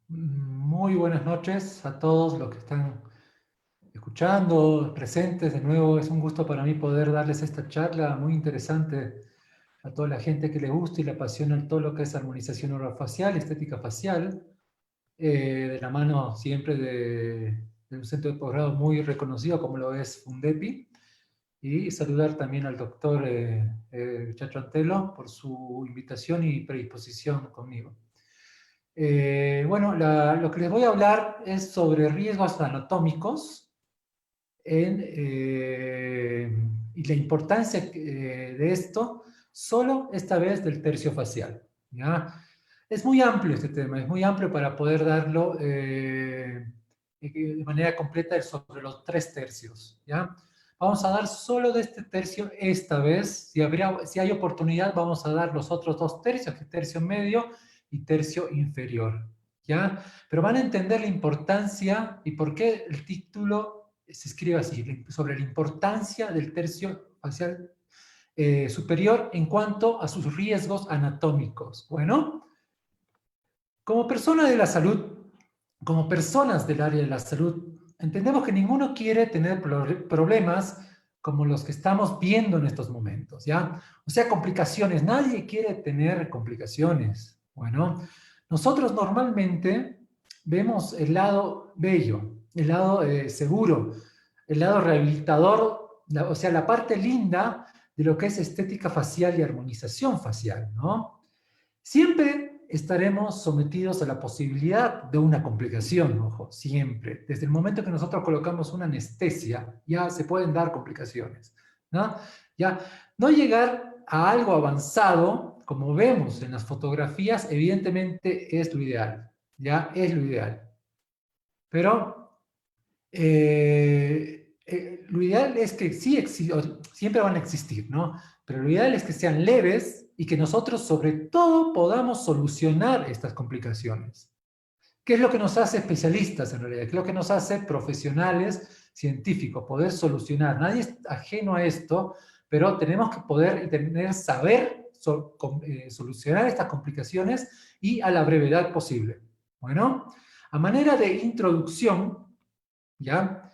Muy buenas noches a todos los que están escuchando, presentes. De nuevo, es un gusto para mí poder darles esta charla muy interesante a toda la gente que le gusta y le apasiona todo lo que es armonización orofacial, estética facial, de la mano siempre de un centro de posgrado muy reconocido como lo es Fundepi. Y saludar también al doctor Chacho Antelo por su invitación y predisposición conmigo. Bueno, lo que les voy a hablar es sobre riesgos anatómicos y la importancia de esto, solo esta vez del tercio facial. ¿Ya? Es muy amplio este tema, es muy amplio para poder darlo de manera completa sobre los 3 tercios. ¿Ya? Vamos a dar solo de este tercio esta vez. Si hay oportunidad, vamos a dar los otros 2 tercios, que es tercio medio y tercio inferior. ¿Ya? Pero van a entender la importancia y por qué el título se escribe así, sobre la importancia del tercio facial superior en cuanto a sus riesgos anatómicos. Bueno, como persona de la salud, como personas del área de la salud, entendemos que ninguno quiere tener problemas como los que estamos viendo en estos momentos, ¿ya? O sea, complicaciones. Nadie quiere tener complicaciones. Bueno, nosotros normalmente vemos el lado bello, el lado seguro, el lado rehabilitador, o sea, la parte linda de lo que es estética facial y armonización facial, ¿no? Siempre estaremos sometidos a la posibilidad de una complicación, ojo, siempre. Desde el momento que nosotros colocamos una anestesia, ya se pueden dar complicaciones, ¿no? Ya, no llegar a algo avanzado, como vemos en las fotografías, evidentemente es lo ideal, ya es lo ideal. Pero lo ideal es que sí siempre van a existir, ¿no? Pero lo ideal es que sean leves y que nosotros sobre todo podamos solucionar estas complicaciones. ¿Qué es lo que nos hace especialistas en realidad? ¿Qué es lo que nos hace profesionales científicos? Poder solucionar. Nadie es ajeno a esto, pero tenemos que poder y tener saber solucionar estas complicaciones y a la brevedad posible. Bueno, a manera de introducción, ¿ya?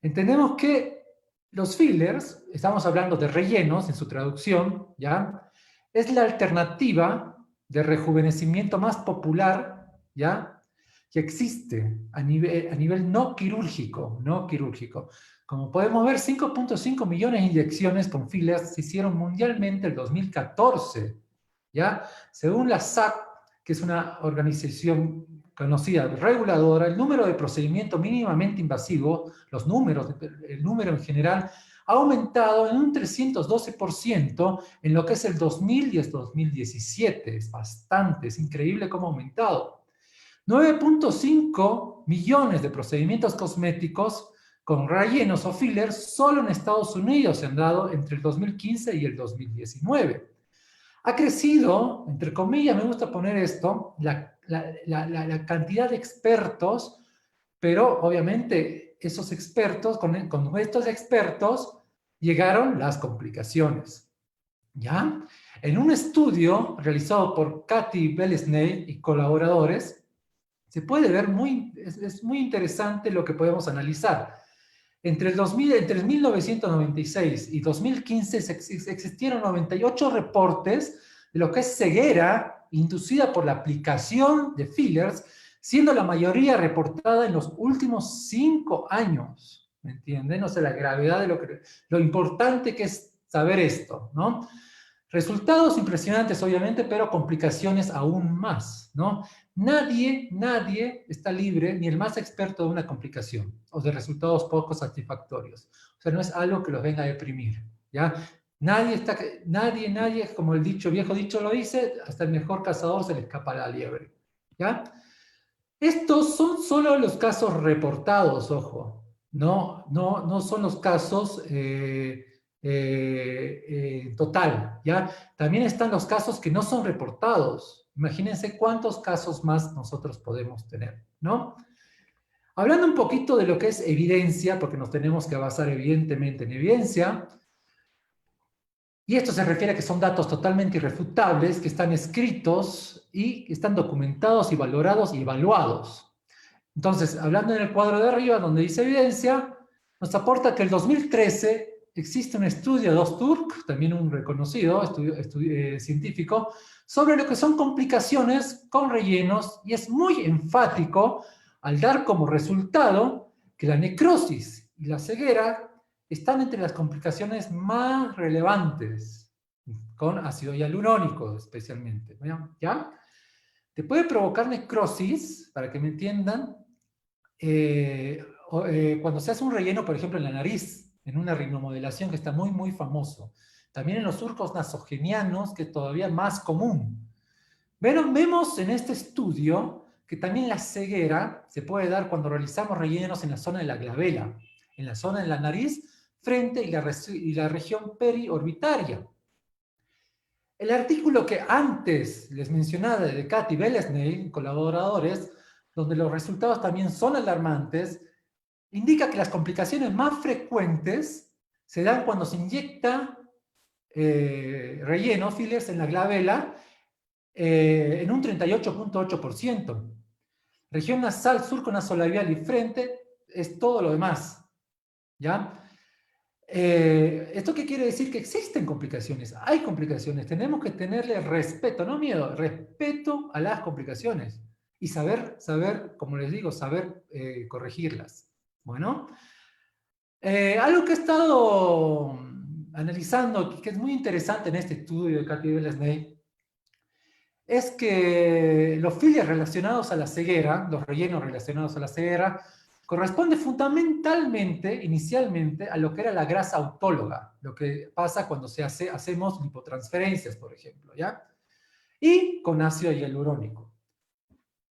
Entendemos que los fillers, estamos hablando de rellenos en su traducción, ¿ya? Es la alternativa de rejuvenecimiento más popular, ¿ya? Que existe a nivel no quirúrgico, no quirúrgico. Como podemos ver, 5.5 millones de inyecciones con fillers se hicieron mundialmente en 2014, ¿ya? Según la SAP, que es una organización conocida reguladora, el número de procedimientos mínimamente invasivos, el número en general, ha aumentado en un 312% en lo que es el 2000 y el 2017. Es bastante, es increíble cómo ha aumentado. 9.5 millones de procedimientos cosméticos con rellenos o fillers solo en Estados Unidos se han dado entre el 2015 y el 2019. Ha crecido, entre comillas, me gusta poner esto, la cantidad de expertos, pero obviamente esos expertos, con estos expertos llegaron las complicaciones. ¿Ya? En un estudio realizado por Kathy Belesney y colaboradores, se puede ver es muy interesante lo que podemos analizar. Entre 1996 y 2015 existieron 98 reportes de lo que es ceguera inducida por la aplicación de fillers, siendo la mayoría reportada en los últimos 5 años. ¿Me entienden? O sea, la gravedad de lo importante que es saber esto, ¿no? Resultados impresionantes, obviamente, pero complicaciones aún más, ¿no? Nadie está libre, ni el más experto, de una complicación o de resultados poco satisfactorios. O sea, no es algo que los venga a deprimir, ¿ya? Nadie, como el viejo dicho lo dice, hasta el mejor cazador se le escapa la liebre, ¿ya? Estos son solo los casos reportados, ojo. No son los casos total, ¿ya? También están los casos que no son reportados. Imagínense cuántos casos más nosotros podemos tener, ¿no? Hablando un poquito de lo que es evidencia, porque nos tenemos que basar evidentemente en evidencia, Y esto se refiere a que son datos totalmente irrefutables, que están escritos y que están documentados y valorados y evaluados. Entonces, hablando en el cuadro de arriba, donde dice evidencia, nos aporta que el 2013 existe un estudio de Ozturk, también un reconocido estudio científico, sobre lo que son complicaciones con rellenos, y es muy enfático al dar como resultado que la necrosis y la ceguera están entre las complicaciones más relevantes, con ácido hialurónico especialmente. ¿Ya? Te puede provocar necrosis, para que me entiendan, cuando se hace un relleno, por ejemplo, en la nariz, en una rinomodelación que está muy, muy famoso. También en los surcos nasogenianos, que es todavía más común. Pero vemos en este estudio que también la ceguera se puede dar cuando realizamos rellenos en la zona de la glabela, en la zona de la nariz, frente y la región periorbitaria. El artículo que antes les mencionaba de Katy Belesney, colaboradores, donde los resultados también son alarmantes, indica que las complicaciones más frecuentes se dan cuando se inyecta relleno, fillers, en la glabela en un 38,8%. Región nasal, surco nasolabial y frente es todo lo demás. ¿Ya? ¿Esto qué quiere decir? Que existen complicaciones, hay complicaciones, tenemos que tenerle respeto, no miedo, respeto a las complicaciones y saber, como les digo, saber corregirlas. Bueno, algo que he estado analizando, que es muy interesante en este estudio de Katy Belesney, es que los fillers relacionados a la ceguera, los rellenos relacionados a la ceguera, corresponde fundamentalmente, inicialmente, a lo que era la grasa autóloga, lo que pasa cuando hacemos lipotransferencias, por ejemplo, ¿ya? Y con ácido hialurónico.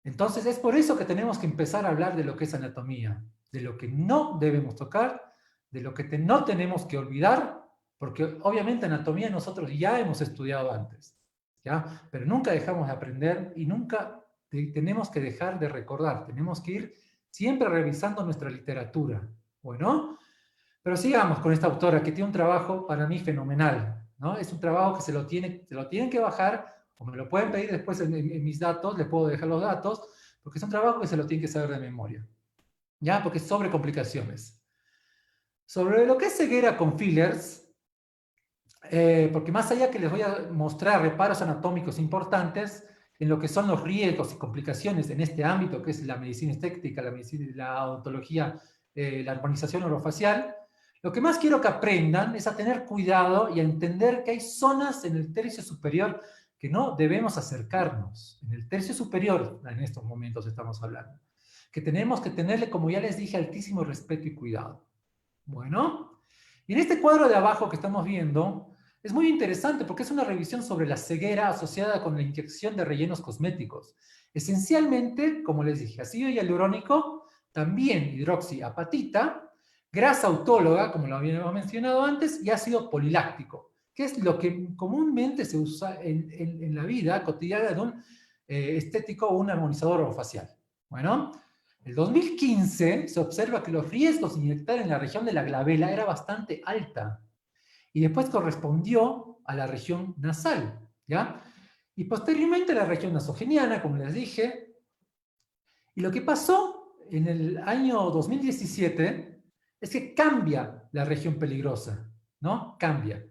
Entonces, es por eso que tenemos que empezar a hablar de lo que es anatomía, de lo que no debemos tocar, de lo que no tenemos que olvidar, porque obviamente anatomía nosotros ya hemos estudiado antes, ¿ya? Pero nunca dejamos de aprender y nunca tenemos que dejar de recordar, tenemos que ir siempre revisando nuestra literatura. Bueno, pero sigamos con esta autora que tiene un trabajo para mí fenomenal, ¿no? Es un trabajo que se lo tienen que bajar, o me lo pueden pedir después en mis datos, les puedo dejar los datos, porque es un trabajo que se lo tienen que saber de memoria, ¿ya? Porque es sobre complicaciones. Sobre lo que es ceguera con fillers, porque más allá que les voy a mostrar reparos anatómicos importantes en lo que son los riesgos y complicaciones en este ámbito, que es la medicina estética, la odontología, la armonización orofacial, lo que más quiero que aprendan es a tener cuidado y a entender que hay zonas en el tercio superior que no debemos acercarnos. En el tercio superior, en estos momentos estamos hablando, que tenemos que tenerle, como ya les dije, altísimo respeto y cuidado. Bueno, y en este cuadro de abajo que estamos viendo, es muy interesante porque es una revisión sobre la ceguera asociada con la inyección de rellenos cosméticos. Esencialmente, como les dije, ácido hialurónico, también hidroxiapatita, grasa autóloga, como lo habíamos mencionado antes, y ácido poliláctico, que es lo que comúnmente se usa en la vida cotidiana de un estético o un armonizador orofacial. Bueno, en el 2015 se observa que los riesgos de inyectar en la región de la glabela era bastante alta y después correspondió a la región nasal, ¿ya? Y posteriormente a la región nasogeniana, como les dije. Y lo que pasó en el año 2017 es que cambia la región peligrosa, ¿no? Cambia.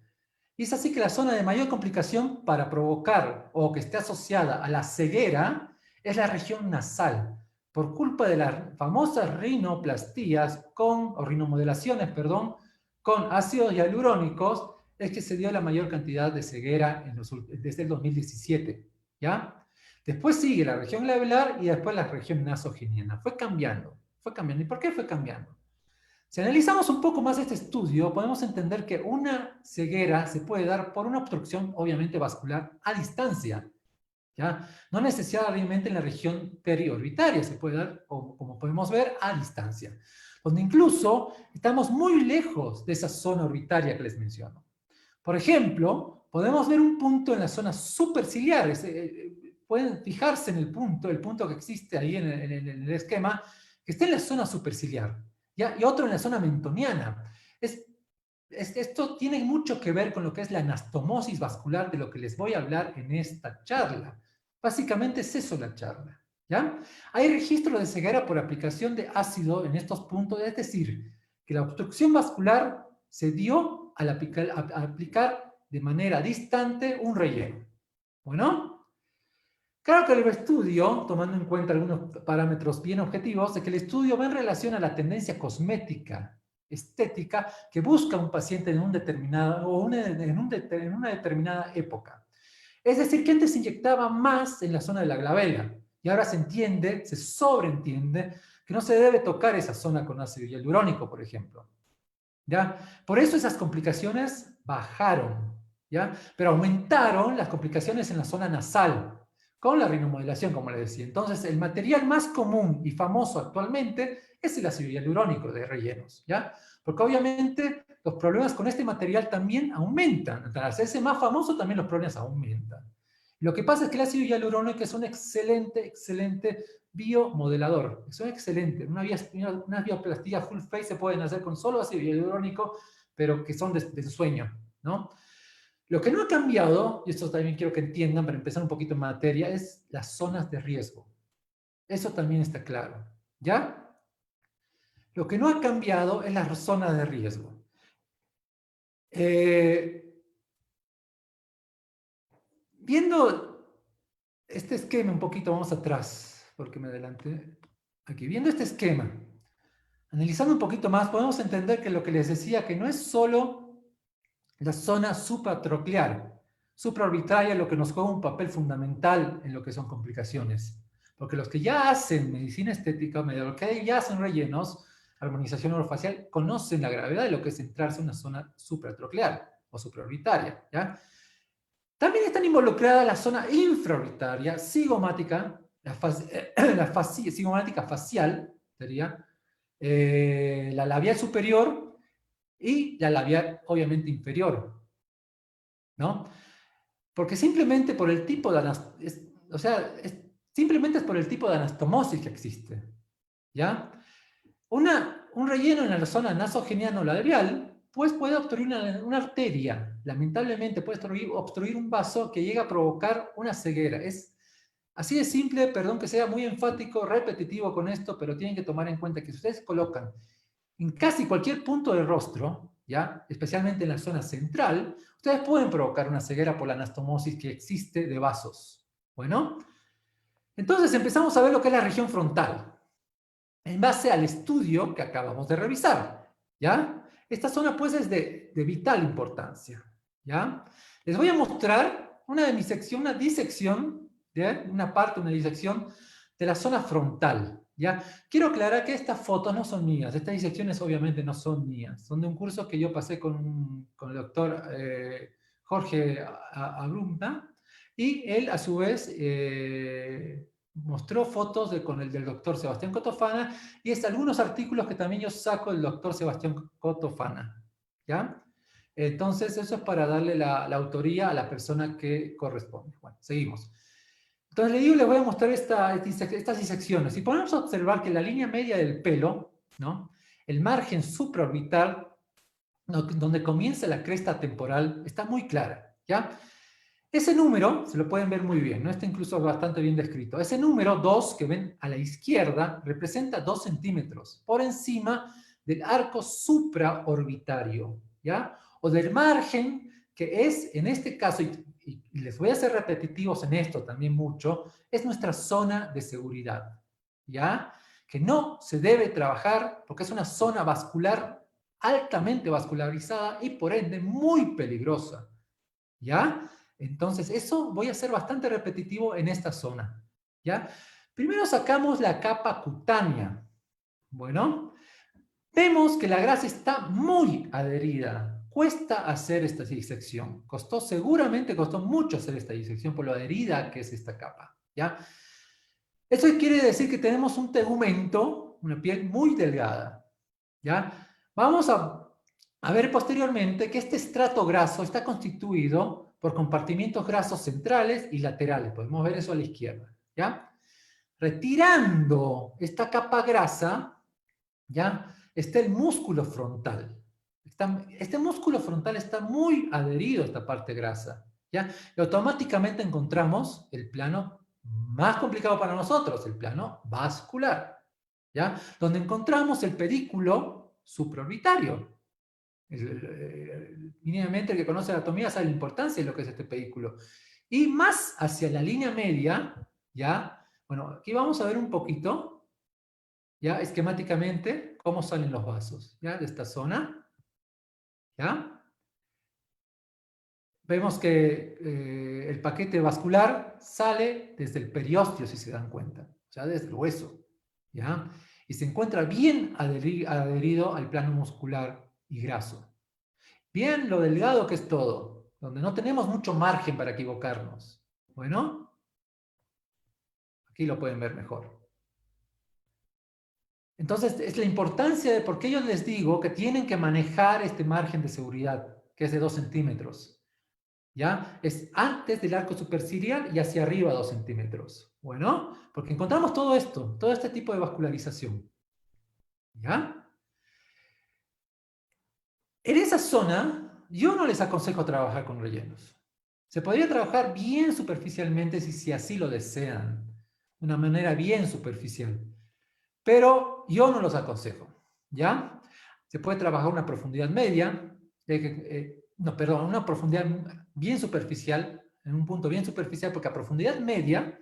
Y es así que la zona de mayor complicación para provocar o que esté asociada a la ceguera es la región nasal, por culpa de las famosas rinoplastías o rinomodelaciones, perdón, con ácidos hialurónicos, es que se dio la mayor cantidad de ceguera desde el 2017, ¿ya? Después sigue la región labial y después la región nasogeniana. Fue cambiando, fue cambiando. ¿Y por qué fue cambiando? Si analizamos un poco más este estudio, podemos entender que una ceguera se puede dar por una obstrucción, obviamente vascular, a distancia, ¿ya? No necesariamente en la región periorbitaria, se puede dar, como podemos ver, a distancia, donde incluso estamos muy lejos de esa zona orbitaria que les menciono. Por ejemplo, podemos ver un punto en la zona superciliar, pueden fijarse en el punto que existe ahí en el esquema, que está en la zona superciliar, ¿ya? Y otro en la zona mentoniana. Es Esto tiene mucho que ver con lo que es la anastomosis vascular, de lo que les voy a hablar en esta charla. Básicamente es eso la charla, ¿ya? Hay registro de ceguera por aplicación de ácido en estos puntos, es decir, que la obstrucción vascular se dio al aplicar de manera distante un relleno. Bueno, claro que el estudio, tomando en cuenta algunos parámetros bien objetivos, de que el estudio va en relación a la tendencia cosmética, estética, que busca un paciente en un determinado, o en una determinada época. Es decir, que antes se inyectaba más en la zona de la glabela, y ahora se entiende, se sobreentiende, que no se debe tocar esa zona con ácido hialurónico, por ejemplo. ¿Ya? Por eso esas complicaciones bajaron, ¿ya? Pero aumentaron las complicaciones en la zona nasal, con la rinomodelación, como les decía. Entonces, el material más común y famoso actualmente es el ácido hialurónico de rellenos, ¿ya? Porque obviamente los problemas con este material también aumentan. Al hacerse más famoso, también los problemas aumentan. Lo que pasa es que el ácido hialurónico es un excelente biomodelador. Es un excelente. Unas bioplastías full face se pueden hacer con solo ácido hialurónico, pero que son de sueño, ¿no? Lo que no ha cambiado, y esto también quiero que entiendan para empezar un poquito en materia, es las zonas de riesgo. Eso también está claro, ¿ya? Lo que no ha cambiado es la zona de riesgo. Viendo este esquema un poquito, vamos atrás, porque me adelanté. Aquí, viendo este esquema, analizando un poquito más, podemos entender que lo que les decía, que no es solo la zona supratroclear, supraorbitaria, lo que nos juega un papel fundamental en lo que son complicaciones. Porque los que ya hacen medicina estética, los que ya hacen rellenos, armonización orofacial, conocen la gravedad de lo que es centrarse en una zona supratroclear o supraorbitaria, ¿ya? También están involucradas la zona infraorbitaria, cigomática, cigomática facial, sería la labial superior y la labial, obviamente, inferior, ¿no? Porque simplemente por el tipo de simplemente es por el tipo de anastomosis que existe, ¿ya? Un relleno en la zona nasogeniano labial, pues puede obstruir una arteria, lamentablemente puede obstruir un vaso que llega a provocar una ceguera. Es así de simple, perdón que sea muy enfático, repetitivo con esto, pero tienen que tomar en cuenta que si ustedes colocan en casi cualquier punto del rostro, ¿ya? Especialmente en la zona central, ustedes pueden provocar una ceguera por la anastomosis que existe de vasos. Bueno, entonces empezamos a ver lo que es la región frontal, en base al estudio que acabamos de revisar, ¿ya? Esta zona pues es de vital importancia, ¿ya? Les voy a mostrar una disección, ¿ya? Una disección de la zona frontal, ¿ya? Quiero aclarar que estas fotos no son mías, estas disecciones obviamente no son mías, son de un curso que yo pasé con el doctor Jorge Abrumna, y él a su vez mostró fotos con el del doctor Sebastián Cotofana, y es algunos artículos que también yo saco del doctor Sebastián Cotofana, ¿ya? Entonces, eso es para darle la autoría a la persona que corresponde. Bueno, seguimos. Entonces, le digo, les voy a mostrar estas disecciones. Y podemos observar que la línea media del pelo, ¿no? El margen supraorbital, donde comienza la cresta temporal, está muy clara, ¿ya? Ese número, se lo pueden ver muy bien, ¿no? Está incluso bastante bien descrito. Ese número 2 que ven a la izquierda representa 2 centímetros por encima del arco supraorbitario, ¿ya? O del margen que es, en este caso, y les voy a hacer repetitivos en esto también mucho, es nuestra zona de seguridad, ¿ya? Que no se debe trabajar porque es una zona vascular altamente vascularizada y por ende muy peligrosa, ¿ya? Entonces, eso voy a ser bastante repetitivo en esta zona, ¿ya? Primero sacamos la capa cutánea. Bueno, vemos que la grasa está muy adherida. Cuesta hacer esta disección. Seguramente costó mucho hacer esta disección por lo adherida que es esta capa, ¿ya? Eso quiere decir que tenemos un tegumento, una piel muy delgada, ¿ya? Vamos a ver posteriormente que este estrato graso está constituido por compartimientos grasos centrales y laterales. Podemos ver eso a la izquierda, ¿ya? Retirando esta capa grasa, ¿ya? Está el músculo frontal. este músculo frontal está muy adherido a esta parte grasa, ¿ya? Y automáticamente encontramos el plano más complicado para nosotros, el plano vascular, ¿ya? Donde encontramos el pedículo supraorbitario. Mínimamente el que conoce anatomía sabe la importancia de lo que es este pedículo. Y más hacia la línea media, ¿ya? Bueno, aquí vamos a ver un poquito, ¿ya? Esquemáticamente, cómo salen los vasos, ¿ya? De esta zona, ¿ya? Vemos que el paquete vascular sale desde el periósteo, si se dan cuenta, o sea, desde el hueso, ¿ya? Y se encuentra bien adherido al plano muscular y graso. Bien lo delgado que es todo, donde no tenemos mucho margen para equivocarnos. Bueno, aquí lo pueden ver mejor. Entonces, es la importancia de por qué yo les digo que tienen que manejar este margen de seguridad, que es de 2 centímetros. ¿Ya? Es antes del arco superciliar y hacia arriba 2 centímetros. Bueno, porque encontramos todo esto, todo este tipo de vascularización. ¿Ya? En esa zona, yo no les aconsejo trabajar con rellenos. Se podría trabajar bien superficialmente si así lo desean, de una manera bien superficial. Pero yo no los aconsejo, ¿ya? Se puede trabajar a una profundidad media, no, perdón, una profundidad bien superficial, en un punto bien superficial, porque a profundidad media,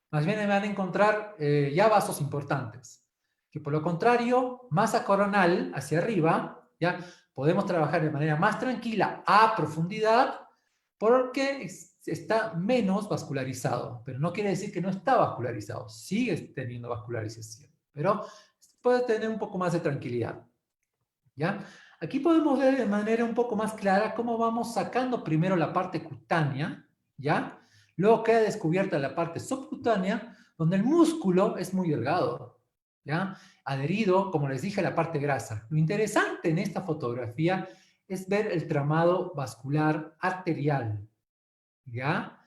más bien van a encontrar ya vasos importantes. Que por lo contrario, masa coronal hacia arriba, ya podemos trabajar de manera más tranquila a profundidad, porque está menos vascularizado, pero no quiere decir que no está vascularizado, sigue teniendo vascularización, pero puede tener un poco más de tranquilidad, ¿ya? Aquí podemos ver de manera un poco más clara cómo vamos sacando primero la parte cutánea, ¿ya? Luego queda descubierta la parte subcutánea, donde el músculo es muy delgado, ¿ya? Adherido, como les dije, a la parte grasa. Lo interesante en esta fotografía es ver el tramado vascular arterial, ¿ya?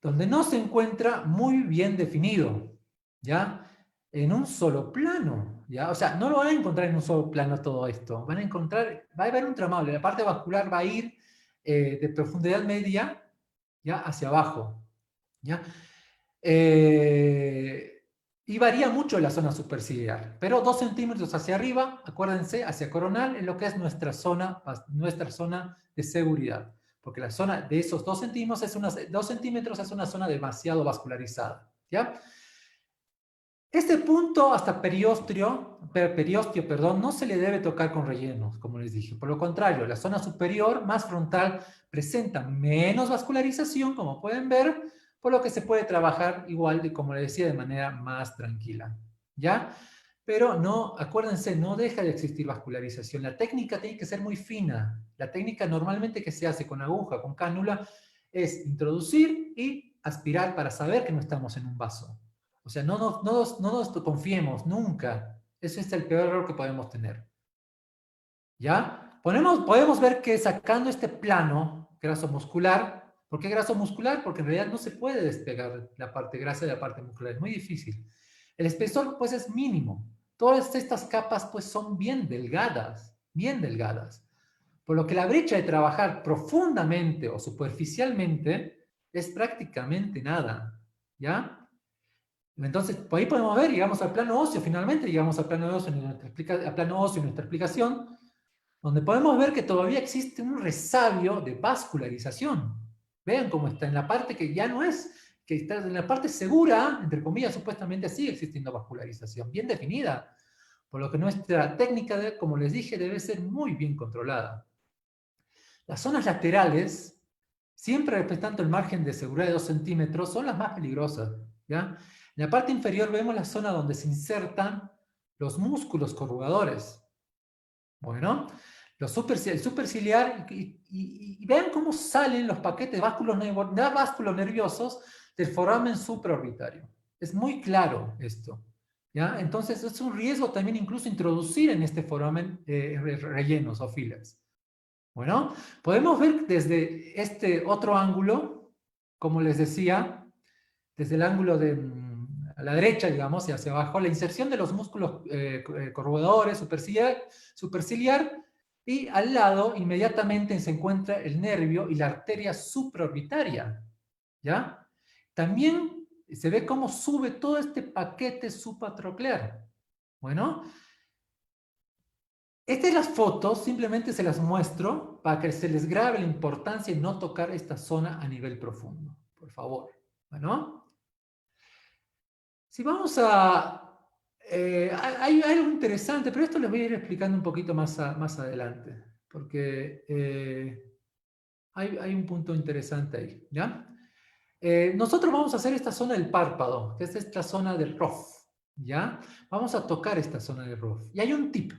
Donde no se encuentra muy bien definido, ¿ya? En un solo plano, ¿ya? O sea, no lo van a encontrar en un solo plano todo esto. Van a encontrar, va a haber un tramado. La parte vascular va a ir de profundidad media, ¿ya? Hacia abajo, ¿ya? Y varía mucho la zona superciliar, pero 2 centímetros hacia arriba, acuérdense, hacia coronal, es lo que es nuestra zona de seguridad, porque la zona de esos 2 centímetros es una zona demasiado vascularizada, ¿ya? Este punto hasta periósteo, perdón, no se le debe tocar con rellenos, como les dije. Por lo contrario, la zona superior, más frontal, presenta menos vascularización, como pueden ver, por lo que se puede trabajar igual, como les decía, de manera más tranquila, ¿ya? Pero no, acuérdense, no deja de existir vascularización. La técnica tiene que ser muy fina. La técnica normalmente que se hace con aguja, con cánula, es introducir y aspirar para saber que no estamos en un vaso. O sea, no nos confiemos nunca. Ese es el peor error que podemos tener. ¿Ya? Podemos ver que sacando este plano graso muscular, ¿por qué graso muscular? Porque en realidad no se puede despegar la parte grasa de la parte muscular, es muy difícil. El espesor pues es mínimo. Todas estas capas pues son bien delgadas, bien delgadas. Por lo que la brecha de trabajar profundamente o superficialmente es prácticamente nada. ¿Ya? Entonces, por ahí podemos ver, llegamos al plano óseo, finalmente llegamos al plano óseo en nuestra explicación, donde podemos ver que todavía existe un resabio de vascularización. Vean cómo está en la parte que ya no es, que está en la parte segura, entre comillas, supuestamente sigue existiendo vascularización, bien definida, por lo que nuestra técnica, como les dije, debe ser muy bien controlada. Las zonas laterales, siempre respetando el margen de seguridad de 2 centímetros, son las más peligrosas, ¿ya? En la parte inferior vemos la zona donde se insertan los músculos corrugadores. Bueno, el superciliar, y vean cómo salen los paquetes vasculonerviosos del foramen supraorbitario. Es muy claro esto, ¿ya? Entonces es un riesgo también incluso introducir en este foramen rellenos o filas. Bueno, podemos ver desde este otro ángulo, como les decía, desde el ángulo de a la derecha, digamos, y hacia abajo, la inserción de los músculos corrugadores, superciliar, Y al lado, inmediatamente se encuentra el nervio y la arteria supraorbitaria, ¿ya? También se ve cómo sube todo este paquete supratroclear. Bueno, estas las fotos, simplemente se las muestro para que se les grabe la importancia de no tocar esta zona a nivel profundo, por favor. Bueno, si vamos a... hay algo interesante, pero esto les voy a ir explicando un poquito más adelante, porque hay un punto interesante ahí, ¿ya? Nosotros vamos a hacer esta zona del párpado, que es esta zona del ROF, ¿ya? Vamos a tocar esta zona del ROF. Y hay un tip.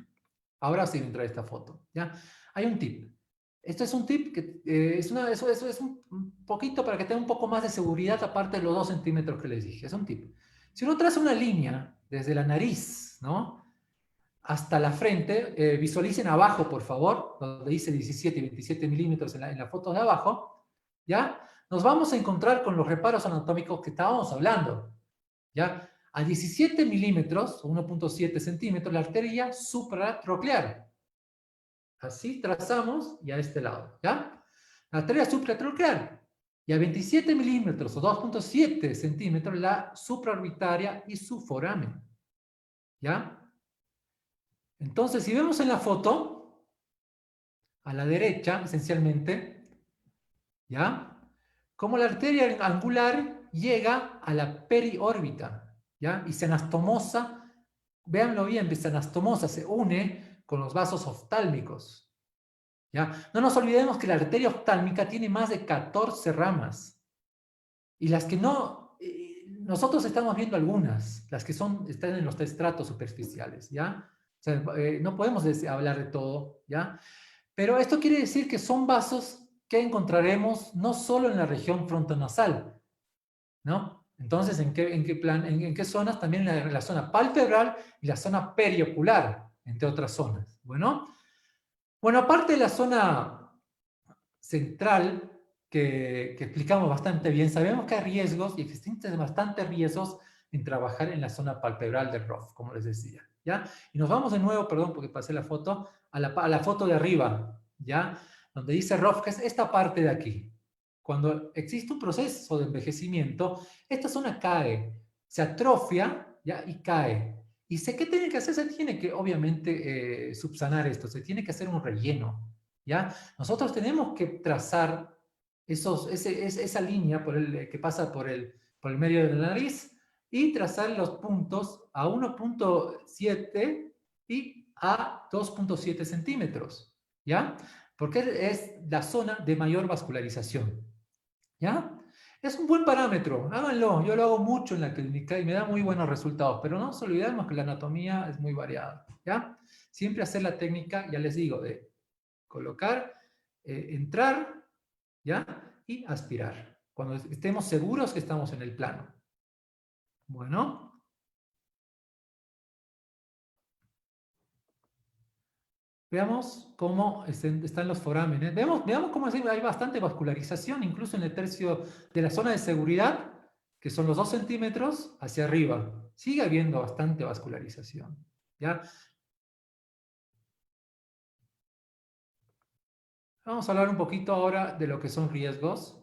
Ahora sí entra esta foto, ¿ya? Hay un tip. Esto es un tip que eso es un poquito para que tenga un poco más de seguridad, aparte de los 2 centímetros que les dije. Es un tip. Si uno traza una línea desde la nariz, ¿no? Hasta la frente, visualicen abajo, por favor, donde dice 17 y 27 milímetros en la foto de abajo, ¿ya? Nos vamos a encontrar con los reparos anatómicos que estábamos hablando, ¿ya? A 17 milímetros, 1.7 centímetros, la arteria supratroclear. Así trazamos y a este lado, ¿ya? La arteria supratroclear. Y a 27 milímetros o 2.7 centímetros, la supraorbitaria y su foramen, ¿ya? Entonces, si vemos en la foto, a la derecha, esencialmente, ¿ya? Como la arteria angular llega a la periórbita, ¿ya? Y se anastomosa, véanlo bien, se anastomosa, se une con los vasos oftálmicos, ¿ya? No nos olvidemos que la arteria oftálmica tiene más de 14 ramas. Y las que no, nosotros estamos viendo algunas, las que están en los estratos superficiales, ¿ya? O sea, no podemos hablar de todo, ¿ya? Pero esto quiere decir que son vasos que encontraremos no solo en la región frontonasal, ¿no? Entonces, ¿en qué zonas? También en la zona palpebral y la zona periocular, entre otras zonas. Bueno, aparte de la zona central, que explicamos bastante bien, sabemos que hay riesgos y existen bastantes riesgos en trabajar en la zona palpebral del ROF, como les decía, ¿ya? Y nos vamos de nuevo, perdón porque pasé la foto, a la foto de arriba, ¿ya? Donde dice ROF, que es esta parte de aquí. Cuando existe un proceso de envejecimiento, esta zona cae, se atrofia, ¿ya? Y cae. ¿Y qué tiene que hacer? Se tiene que, obviamente, subsanar esto, se tiene que hacer un relleno, ¿ya? Nosotros tenemos que trazar esa línea que pasa por el medio de la nariz y trazar los puntos a 1.7 y a 2.7 centímetros, ¿ya? Porque es la zona de mayor vascularización, ¿ya? Es un buen parámetro, háganlo. Yo lo hago mucho en la clínica y me da muy buenos resultados, pero no nos olvidemos que la anatomía es muy variada, ¿ya? Siempre hacer la técnica, ya les digo, de colocar, entrar, ¿ya? Y aspirar. Cuando estemos seguros que estamos en el plano. Bueno, veamos cómo están los forámenes. Veamos cómo hay bastante vascularización, incluso en el tercio de la zona de seguridad, que son los 2 centímetros hacia arriba. Sigue habiendo bastante vascularización, ¿ya? Vamos a hablar un poquito ahora de lo que son riesgos,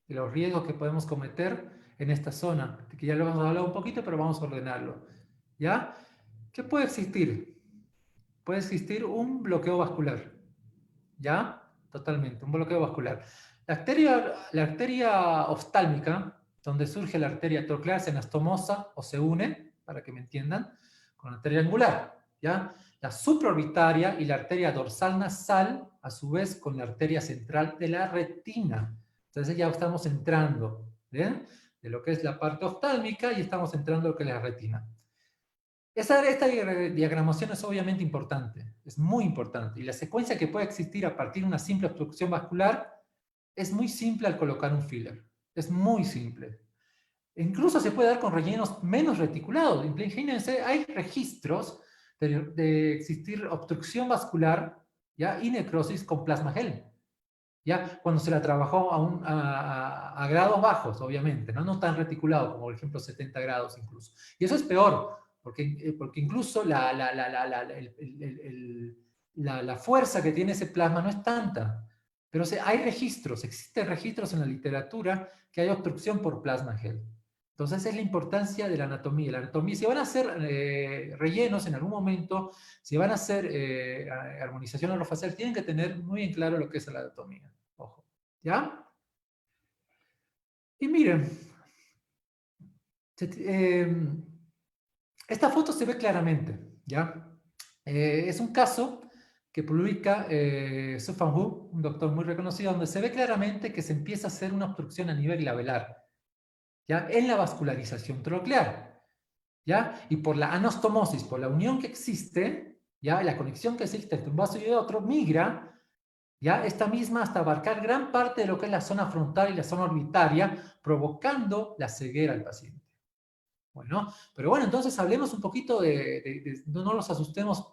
de los riesgos que podemos cometer en esta zona, que ya lo hemos hablado un poquito, pero vamos a ordenarlo. ¿Ya? ¿Qué puede existir? Puede existir un bloqueo vascular. ¿Ya? Totalmente, un bloqueo vascular. La arteria oftálmica, donde surge la arteria troclear, se anastomosa o se une, para que me entiendan, con la arteria angular. ¿Ya? La supraorbitaria y la arteria dorsal nasal, a su vez, con la arteria central de la retina. Entonces ya estamos entrando, ¿bien? De lo que es la parte oftálmica y estamos entrando a lo que es la retina. Esta diagramación es obviamente importante, es muy importante, y la secuencia que puede existir a partir de una simple obstrucción vascular es muy simple al colocar un filler, es muy simple. Incluso se puede dar con rellenos menos reticulados. Imagínense, hay registros de existir obstrucción vascular, ¿ya? Y necrosis con plasma gel, ¿ya? Cuando se la trabajó a grados bajos, obviamente, ¿no? No tan reticulado como, por ejemplo, 70 grados incluso. Y eso es peor, porque incluso la fuerza que tiene ese plasma no es tanta. Pero hay registros, existen registros en la literatura que hay obstrucción por plasma gel. Entonces es la importancia de la anatomía. La anatomía, si van a hacer rellenos en algún momento, si van a hacer armonización orofacial, tienen que tener muy en claro lo que es la anatomía. Ojo. ¿Ya? Y miren, esta foto se ve claramente, ¿ya? Es un caso que publica Su-Fan Hu, un doctor muy reconocido, donde se ve claramente que se empieza a hacer una obstrucción a nivel glabelar, ¿ya? En la vascularización troclear, ¿ya? Y por la anastomosis, por la unión que existe, ¿ya? La conexión que existe entre un vaso y otro, migra, ¿ya? Esta misma hasta abarcar gran parte de lo que es la zona frontal y la zona orbitaria, provocando la ceguera al paciente. Bueno, pero bueno, entonces hablemos un poquito no nos asustemos,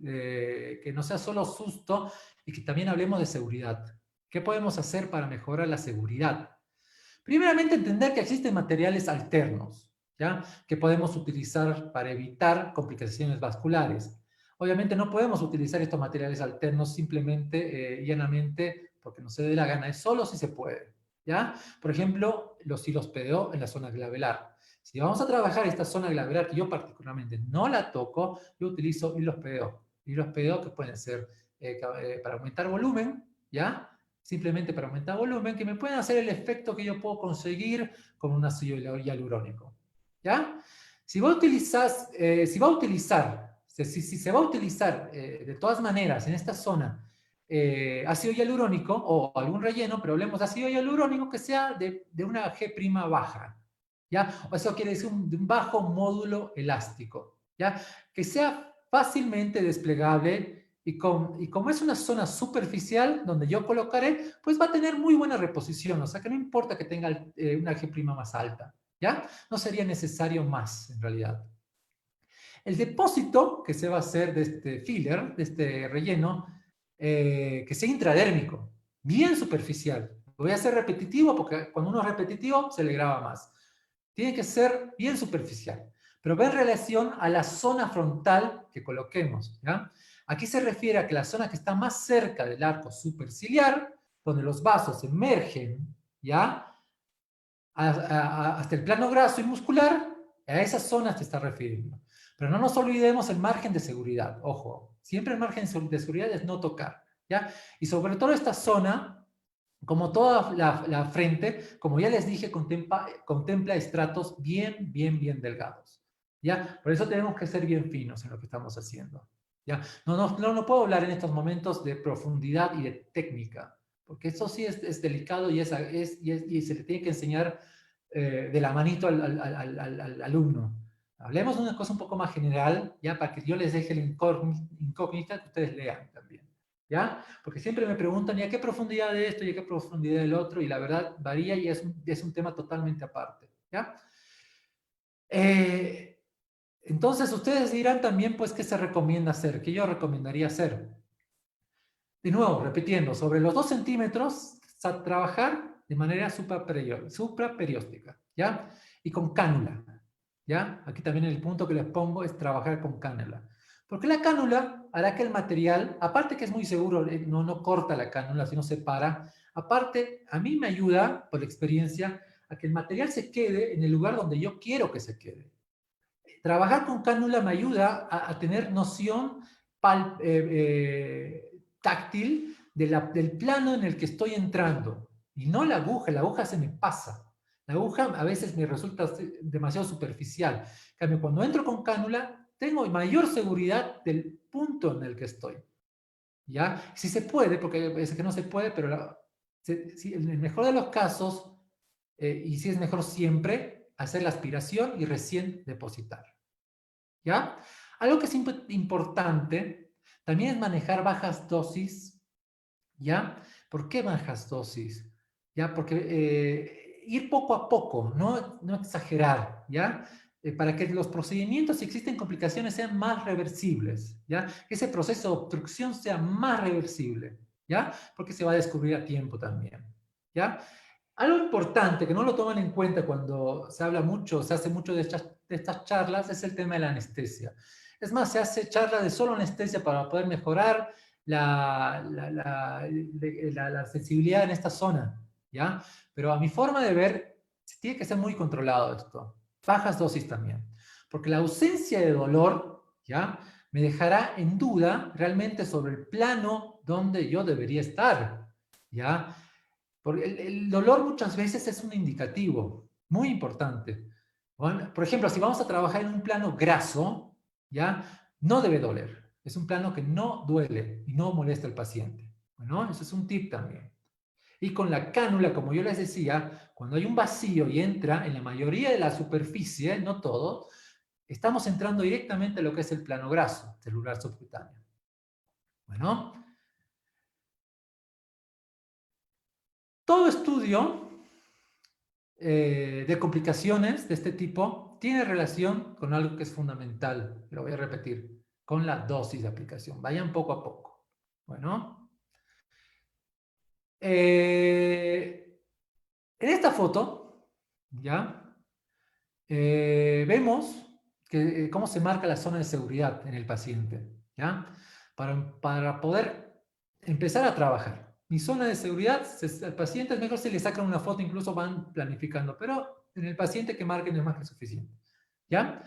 que no sea solo susto y que también hablemos de seguridad. ¿Qué podemos hacer para mejorar la seguridad? Primeramente, entender que existen materiales alternos, ¿ya? Que podemos utilizar para evitar complicaciones vasculares. Obviamente no podemos utilizar estos materiales alternos simplemente, llanamente, porque no se dé la gana, es solo si se puede, ¿ya? Por ejemplo, los hilos PDO en la zona glabelar. Si vamos a trabajar esta zona glabelar, que yo particularmente no la toco, yo utilizo hilos PDO. Hilos PDO que pueden ser para aumentar volumen, ¿ya? Simplemente para aumentar volumen, que me pueden hacer el efecto que yo puedo conseguir con un ácido hialurónico. ¿Ya? Si va a utilizar, si se va a utilizar de todas maneras en esta zona ácido hialurónico o algún relleno, pero hablemos de ácido hialurónico que sea de una G' baja. ¿Ya? O eso quiere decir de un bajo módulo elástico. ¿Ya? Que sea fácilmente desplegable y como es una zona superficial donde yo colocaré, pues va a tener muy buena reposición, o sea que no importa que tenga una G' más alta, ¿ya? No sería necesario más, en realidad. El depósito que se va a hacer de este filler, de este relleno, que sea intradérmico, bien superficial. Lo voy a hacer repetitivo porque cuando uno es repetitivo se le graba más. Tiene que ser bien superficial, pero va en relación a la zona frontal que coloquemos, ¿ya? Aquí se refiere a que la zona que está más cerca del arco superciliar, donde los vasos emergen, ¿ya? Hasta el plano graso y muscular, a esa zona se está refiriendo. Pero no nos olvidemos el margen de seguridad, ojo, siempre el margen de seguridad es no tocar, ¿ya? Y sobre todo esta zona, como toda la frente, como ya les dije, contempla estratos bien delgados, ¿ya? Por eso tenemos que ser bien finos en lo que estamos haciendo, ¿ya? No puedo hablar en estos momentos de profundidad y de técnica, porque eso sí es delicado y se le tiene que enseñar de la manito al alumno. Hablemos de una cosa un poco más general, ya para que yo les deje la incógnita que ustedes lean también, ¿ya? Porque siempre me preguntan, ¿y a qué profundidad de esto y a qué profundidad del otro? Y la verdad varía y es un tema totalmente aparte, ¿ya? Entonces ustedes dirán también, pues, ¿qué se recomienda hacer? ¿Qué yo recomendaría hacer? De nuevo, repitiendo, sobre los 2 centímetros, trabajar de manera supraperióstica, ¿ya? Y con cánula, ¿ya? Aquí también el punto que les pongo es trabajar con cánula. Porque la cánula hará que el material, aparte que es muy seguro, no corta la cánula, sino separa, aparte, a mí me ayuda, por la experiencia, a que el material se quede en el lugar donde yo quiero que se quede. Trabajar con cánula me ayuda a tener noción táctil del plano en el que estoy entrando. Y no la aguja se me pasa. La aguja a veces me resulta demasiado superficial. En cambio, cuando entro con cánula, tengo mayor seguridad del punto en el que estoy. ¿Ya? Si se puede, porque es que no se puede, pero en el mejor de los casos, y si es mejor siempre, hacer la aspiración y recién depositar. ¿Ya? Algo que es importante también es manejar bajas dosis, ¿ya? ¿Por qué bajas dosis? ¿Ya? Porque ir poco a poco, no exagerar, ¿ya? Para que los procedimientos, si existen complicaciones, sean más reversibles, ¿ya? Que ese proceso de obstrucción sea más reversible, ¿ya? Porque se va a descubrir a tiempo también, ¿ya? Algo importante que no lo toman en cuenta cuando se habla mucho, se hace mucho de estas charlas, es el tema de la anestesia. Es más, se hace charla de solo anestesia para poder mejorar la sensibilidad en esta zona, ¿ya? Pero a mi forma de ver, tiene que ser muy controlado esto. Bajas dosis también. Porque la ausencia de dolor, ¿ya? Me dejará en duda realmente sobre el plano donde yo debería estar, ¿ya? Porque el dolor muchas veces es un indicativo muy importante. Bueno, por ejemplo, si vamos a trabajar en un plano graso, ¿ya? No debe doler. Es un plano que no duele y no molesta al paciente. Bueno, ese es un tip también. Y con la cánula, como yo les decía, cuando hay un vacío y entra en la mayoría de la superficie, no todo, estamos entrando directamente a lo que es el plano graso, celular subcutáneo. Bueno, todo estudio de complicaciones de este tipo tiene relación con algo que es fundamental, lo voy a repetir, con la dosis de aplicación. Vayan poco a poco. Bueno, en esta foto, ¿ya? Vemos que, cómo se marca la zona de seguridad en el paciente, ¿ya? Para poder empezar a trabajar. Mi zona de seguridad, al paciente es mejor si le sacan una foto, incluso van planificando, pero en el paciente que marquen es más que suficiente, ¿ya?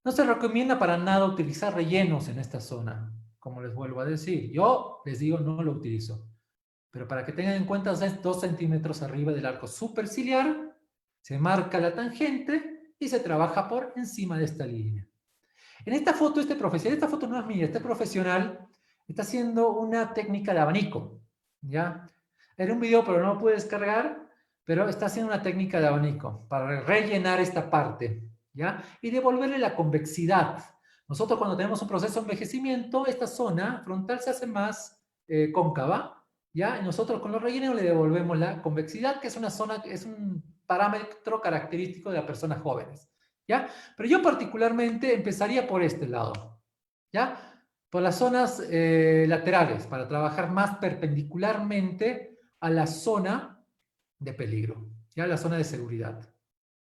No se recomienda para nada utilizar rellenos en esta zona, como les vuelvo a decir. Yo les digo, no lo utilizo. Pero para que tengan en cuenta, es 2 centímetros arriba del arco superciliar, se marca la tangente y se trabaja por encima de esta línea. En esta foto, esta foto no es mía, este profesional está haciendo una técnica de abanico, ¿ya? Era un video, pero no lo pude descargar, pero está haciendo una técnica de abanico para rellenar esta parte, ¿ya? Y devolverle la convexidad. Nosotros cuando tenemos un proceso de envejecimiento, esta zona frontal se hace más cóncava, ¿ya? Y nosotros con los rellenos le devolvemos la convexidad, que es una zona, es un parámetro característico de las personas jóvenes, ¿ya? Pero yo particularmente empezaría por este lado, ¿ya? Por las zonas laterales, para trabajar más perpendicularmente a la zona de peligro, ¿ya? La zona de seguridad.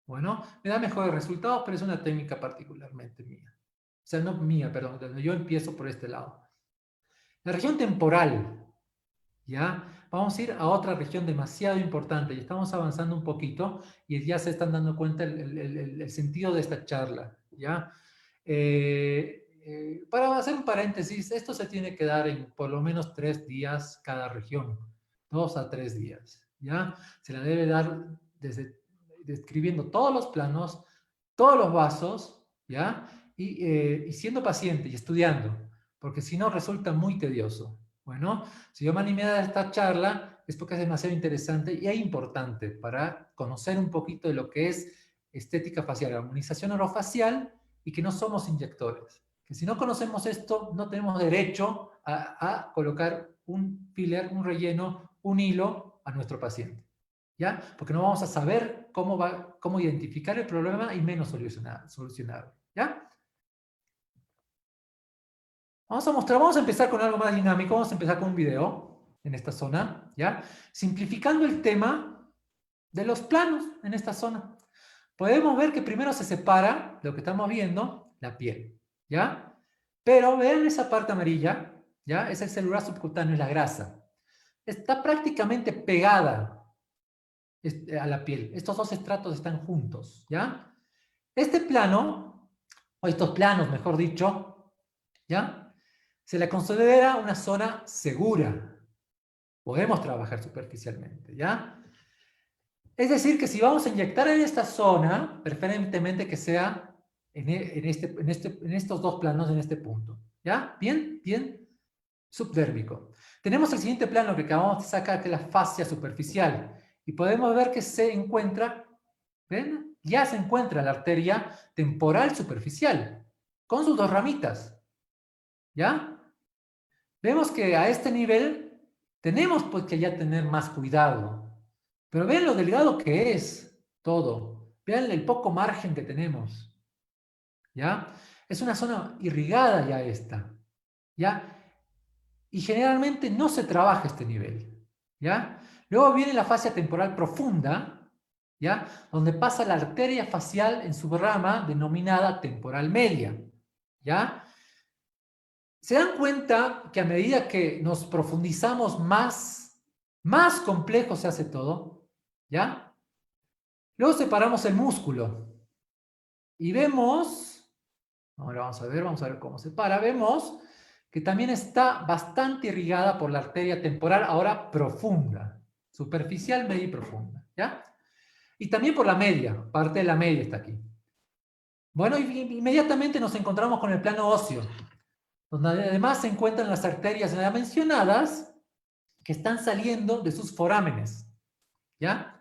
Bueno, me da mejores resultados, pero es una técnica particularmente mía. O sea, no mía, perdón, yo empiezo por este lado. La región temporal, ¿ya? Vamos a ir a otra región demasiado importante y estamos avanzando un poquito y ya se están dando cuenta el sentido de esta charla, ¿ya? Para hacer un paréntesis, esto se tiene que dar en por lo menos 3 días cada región, 2 a 3 días, ¿ya? Se la debe dar describiendo todos los planos, todos los vasos, ¿ya? Y siendo paciente y estudiando, porque si no resulta muy tedioso. Bueno, si yo me animé a dar esta charla es porque es demasiado interesante y es importante para conocer un poquito de lo que es estética facial, armonización orofacial y que no somos inyectores. Que si no conocemos esto, no tenemos derecho a colocar un filler, un relleno, un hilo a nuestro paciente. ¿Ya? Porque no vamos a saber cómo identificar el problema y menos solucionarlo. ¿Ya? Vamos a empezar con algo más dinámico, vamos a empezar con un video en esta zona, ¿ya? Simplificando el tema de los planos en esta zona. Podemos ver que primero se separa, lo que estamos viendo, la piel, ¿ya? Pero vean esa parte amarilla, ¿ya? Es el celular subcutáneo, es la grasa. Está prácticamente pegada a la piel. Estos dos estratos están juntos, ¿ya? Este plano, o estos planos, mejor dicho, ¿ya? Se le considera una zona segura. Podemos trabajar superficialmente, ¿ya? Es decir, que si vamos a inyectar en esta zona, preferentemente que sea en estos dos planos, en este punto, ¿ya? Bien, bien subdérmico. Tenemos el siguiente plano que acabamos de sacar, que es la fascia superficial, y podemos ver que se encuentra, ¿ven? Ya se encuentra la arteria temporal superficial, con sus dos ramitas, ¿ya? Vemos que a este nivel tenemos pues que ya tener más cuidado. Pero vean lo delgado que es todo. Vean el poco margen que tenemos. ¿Ya? Es una zona irrigada ya esta. ¿Ya? Y generalmente no se trabaja este nivel. ¿Ya? Luego viene la fascia temporal profunda, ¿ya? Donde pasa la arteria facial en su rama denominada temporal media. ¿Ya? ¿Se dan cuenta que a medida que nos profundizamos más complejo se hace todo? ¿Ya? Luego separamos el músculo y vemos, ahora vamos a ver cómo se para, vemos que también está bastante irrigada por la arteria temporal, ahora profunda, superficial, media y profunda, ¿ya? Y también por la media, parte de la media está aquí. Bueno, inmediatamente nos encontramos con el plano óseo, donde además se encuentran las arterias ya mencionadas que están saliendo de sus forámenes, ¿ya?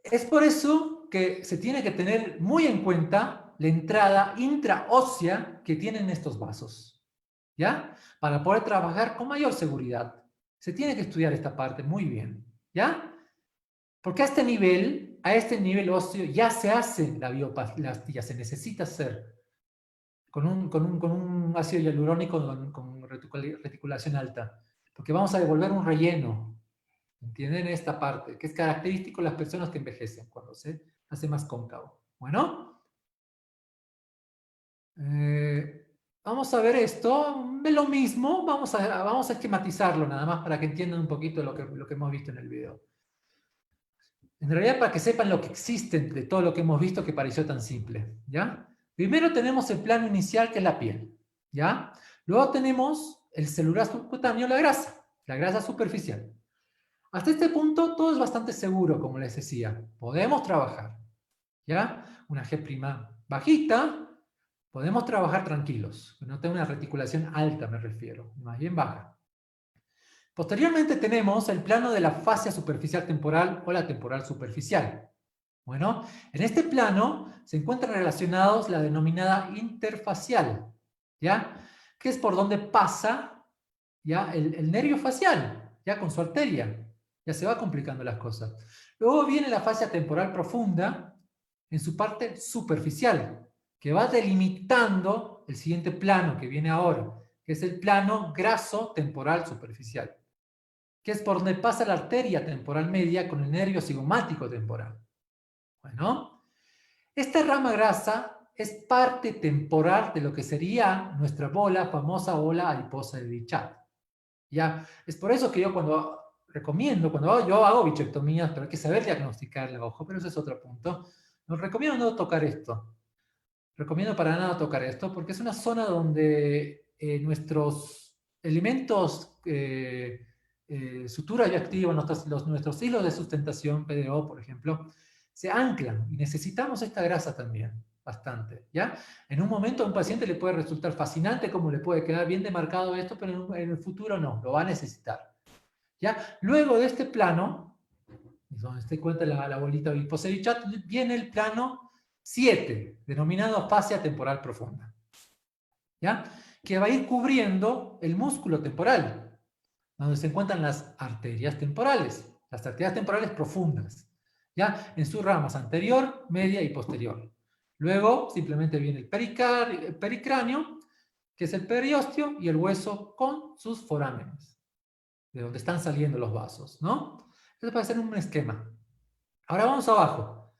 Es por eso que se tiene que tener muy en cuenta la entrada intraósea que tienen estos vasos, ¿ya? Para poder trabajar con mayor seguridad. Se tiene que estudiar esta parte muy bien, ¿ya? Porque a este nivel óseo ya se hace la bioplastia, se necesita hacer con un ácido hialurónico con reticulación alta, porque vamos a devolver un relleno. ¿Entienden esta parte? Que es característico de las personas que envejecen cuando se hace más cóncavo. Bueno, vamos a ver esto. Es lo mismo. Vamos a esquematizarlo nada más para que entiendan un poquito lo que hemos visto en el video. En realidad, para que sepan lo que existe de todo lo que hemos visto que pareció tan simple. ¿Ya? Primero tenemos el plano inicial, que es la piel. ¿Ya? Luego tenemos el celular subcutáneo, la grasa superficial. Hasta este punto todo es bastante seguro, como les decía. Podemos trabajar, ¿ya? Una G' bajita, podemos trabajar tranquilos. No tengo una reticulación alta, me refiero, más bien baja. Posteriormente tenemos el plano de la fascia superficial temporal o la temporal superficial. Bueno, en este plano se encuentran relacionados la denominada interfacial, ¿ya? Que es por donde pasa, ¿ya? El nervio facial, ya con su arteria. Ya se va complicando las cosas. Luego viene la fascia temporal profunda en su parte superficial, que va delimitando el siguiente plano que viene ahora, que es el plano graso temporal superficial, que es por donde pasa la arteria temporal media con el nervio cigomático temporal. Bueno, esta rama grasa es parte temporal de lo que sería nuestra famosa bola adiposa de Bichat. ¿Ya? Es por eso que yo cuando yo hago bichectomías, pero hay que saber diagnosticarla, ojo, pero ese es otro punto. Nos recomiendo no tocar esto. Recomiendo para nada tocar esto porque es una zona donde nuestros elementos, sutura y activo, nuestros hilos de sustentación, PDO, por ejemplo, se anclan y necesitamos esta grasa también, bastante, ¿ya? En un momento a un paciente le puede resultar fascinante cómo le puede quedar bien demarcado esto, pero en el futuro no, lo va a necesitar, ¿ya? Luego de este plano, donde se cuenta la bolita Bichat, viene el plano 7, denominado fascia temporal profunda, ¿ya? Que va a ir cubriendo el músculo temporal, donde se encuentran las arterias temporales profundas, ¿ya? En sus ramas anterior, media y posterior. Luego simplemente viene el pericráneo, que es el periósteo, y el hueso con sus forámenes, de donde están saliendo los vasos, ¿no? Eso puede ser un esquema. Ahora vamos abajo.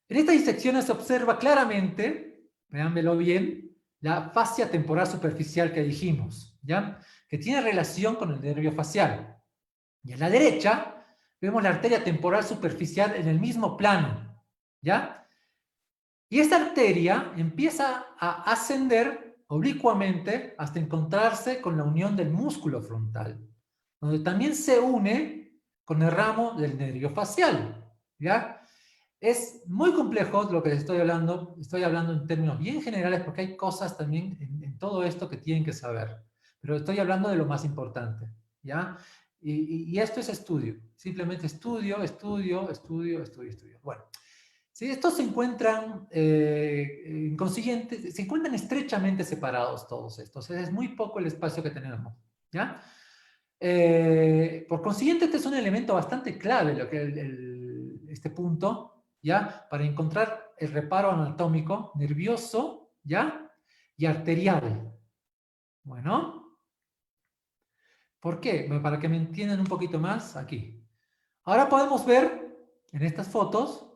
En esta disección se observa claramente, véanmelo bien, la fascia temporal superficial que dijimos, ¿ya? Que tiene relación con el nervio facial. Y a la derecha vemos la arteria temporal superficial en el mismo plano, ¿ya? Y esta arteria empieza a ascender oblicuamente hasta encontrarse con la unión del músculo frontal, donde también se une con el ramo del nervio facial, ¿ya? Es muy complejo lo que les estoy hablando en términos bien generales porque hay cosas también en todo esto que tienen que saber, pero estoy hablando de lo más importante, ¿ya? Y esto es estudio, simplemente estudio. Bueno, si estos se encuentran, se encuentran estrechamente separados todos estos, es muy poco el espacio que tenemos, ¿ya? Por consiguiente, este es un elemento bastante clave, lo que este punto, ¿ya? Para encontrar el reparo anatómico nervioso, ¿ya? Y arterial. Bueno, ¿por qué? Bueno, para que me entiendan un poquito más, aquí. Ahora podemos ver en estas fotos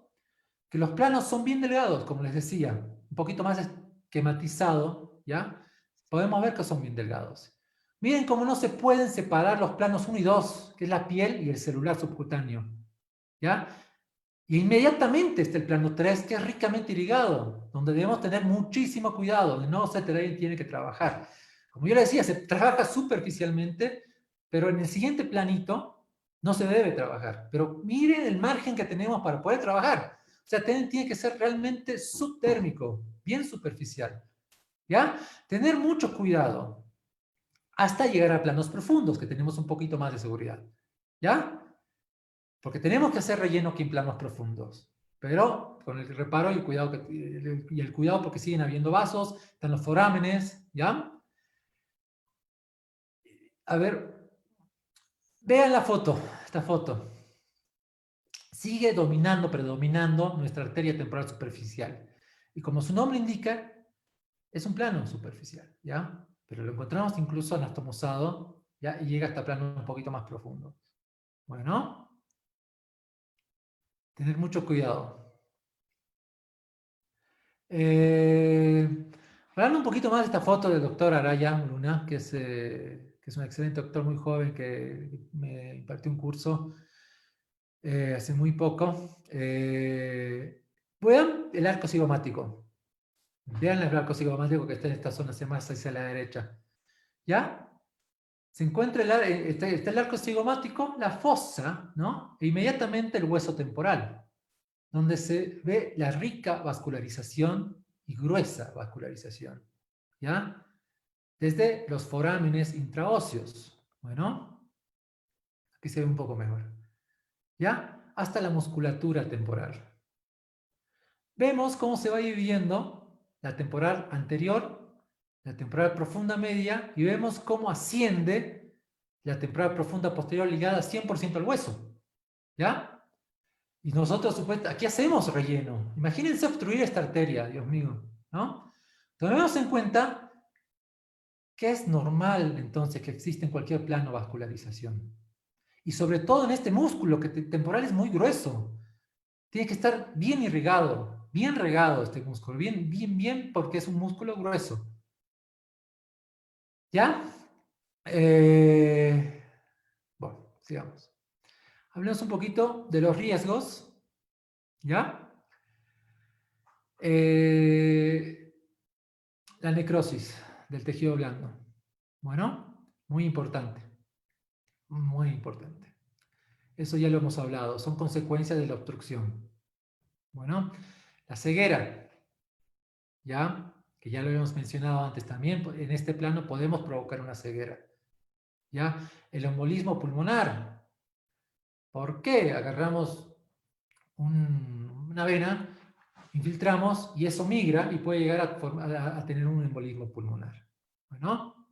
que los planos son bien delgados, como les decía, un poquito más esquematizado, ¿ya? podemos ver que son bien delgados. Miren cómo no se pueden separar los planos 1 y 2, que es la piel y el celular subcutáneo. ¿Ya? Y inmediatamente está el plano 3, que es ricamente irrigado, donde debemos tener muchísimo cuidado, donde no se tiene que trabajar. Como yo le decía, se trabaja superficialmente, pero en el siguiente planito no se debe trabajar. Pero miren el margen que tenemos para poder trabajar. O sea, tiene que ser realmente subtérmico, bien superficial. ¿Ya? Tener mucho cuidado hasta llegar a planos profundos, que tenemos un poquito más de seguridad. ¿Ya? Porque tenemos que hacer relleno aquí en planos profundos. Pero con el reparo y el cuidado porque siguen habiendo vasos, están los forámenes, ¿ya? A ver, vean la foto, esta foto. Sigue dominando, predominando nuestra arteria temporal superficial. Y como su nombre indica, es un plano superficial, ¿ya? Pero lo encontramos incluso anatomosado, ¿ya? Y llega hasta planos un poquito más profundos. Bueno, tener mucho cuidado. Hablando un poquito más de esta foto del doctor Araya Luna, que es un excelente doctor muy joven que me impartió un curso hace muy poco. Vean el arco cigomático. Vean el arco cigomático que está en esta zona más hacia la derecha. ¿Ya? Se encuentra está el arco cigomático, la fosa, ¿no? E inmediatamente el hueso temporal, donde se ve la rica vascularización y gruesa vascularización, ¿ya? Desde los forámenes intraóseos, bueno, aquí se ve un poco mejor, ¿ya? Hasta la musculatura temporal. Vemos cómo se va dividiendo la temporal anterior, la temporal profunda media, y vemos cómo asciende la temporal profunda posterior ligada 100% al hueso, ¿ya? Y nosotros, aquí hacemos relleno. Imagínense obstruir esta arteria, Dios mío, ¿no? Tomemos en cuenta que es normal, entonces, que existe en cualquier plano vascularización. Y sobre todo en este músculo, que temporal es muy grueso. Tiene que estar bien irrigado, bien regado este músculo, bien, bien, bien, porque es un músculo grueso. ¿Ya? Bueno, sigamos. Hablemos un poquito de los riesgos, ¿ya? La necrosis del tejido blando. Bueno, muy importante. Muy importante. Eso ya lo hemos hablado. Son consecuencias de la obstrucción. Bueno, la ceguera. ¿Ya? Que ya lo hemos mencionado antes también. En este plano podemos provocar una ceguera. ¿Ya? El embolismo pulmonar. ¿Por qué? Agarramos una vena, infiltramos y eso migra y puede llegar a tener un embolismo pulmonar. Bueno.